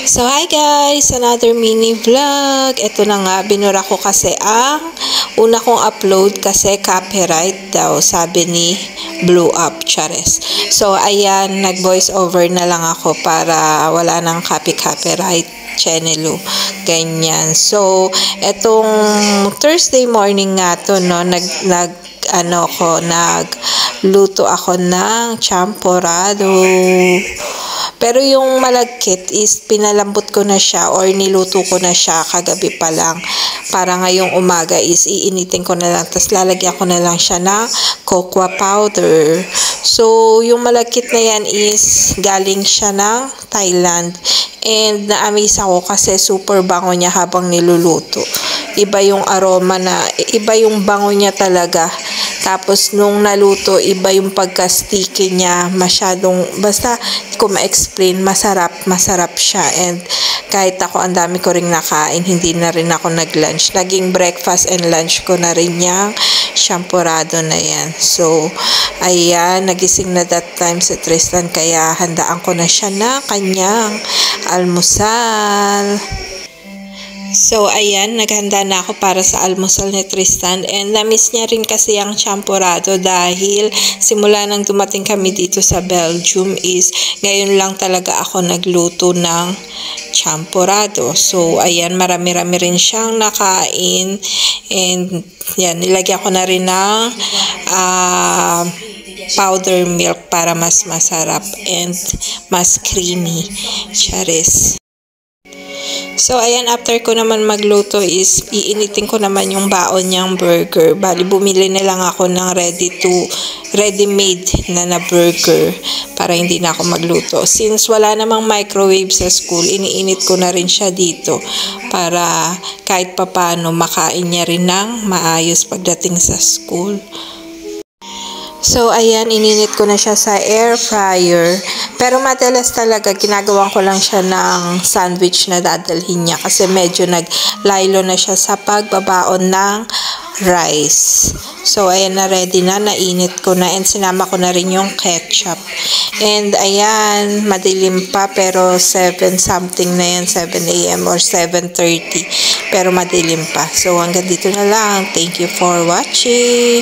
So hi guys, another mini vlog. Ito na nga, binura ko kasi ang una kong upload kasi copyright daw, sabi ni Blue Up Chares. So ayan, nag voice over na lang ako para wala nang copyright channel, ganyan. So etong Thursday morning nga to, no, nagluto ako ng champorado. Pero yung malagkit is pinalambot ko na siya or niluto ko na siya kagabi pa lang. Para ngayong umaga is iinitin ko na lang. Tapos lalagyan ko na lang siya ng cocoa powder. So yung malagkit na yan is galing siya ng Thailand. And na-amaze ako kasi super bango niya habang niluluto. Iba yung aroma iba yung bango niya talaga. Tapos nung naluto, iba yung pagka-sticky niya, basta ko ma-explain, masarap siya. And kahit ako, ang dami ko ring nakain, hindi na rin ako nag-lunch. Naging breakfast and lunch ko na rin yung champorado na yan. So, ayan, nagising na that time si Tristan, kaya handaan ko na siya na kanyang almusal. So, ayan, naghanda na ako para sa almusal ni Tristan and na-miss niya rin kasi ang champorado dahil simula nang dumating kami dito sa Belgium is ngayon lang talaga ako nagluto ng champorado. So, ayan, marami-rami rin siyang nakain and yan, nilagyan ko na rin ng powder milk para mas masarap and mas creamy. Charis. So, ayan, after ko naman magluto is iinitin ko naman yung baon niyang burger. Bali, bumili na lang ako ng ready-made na burger para hindi na ako magluto. Since wala namang microwave sa school, iniinit ko na rin siya dito para kahit papano makain niya rin ng maayos pagdating sa school. So, ayan, ininit ko na siya sa air fryer. Pero madalas talaga, ginagawan ko lang siya ng sandwich na dadalhin niya kasi medyo naglaylo na siya sa pagbabaon ng rice. So, ayan na, ready na, nainit ko na and sinama ko na rin yung ketchup. And ayan, madilim pa pero 7 something na yan, 7 a.m. or 7:30. Pero madilim pa. So, hanggang dito na lang. Thank you for watching.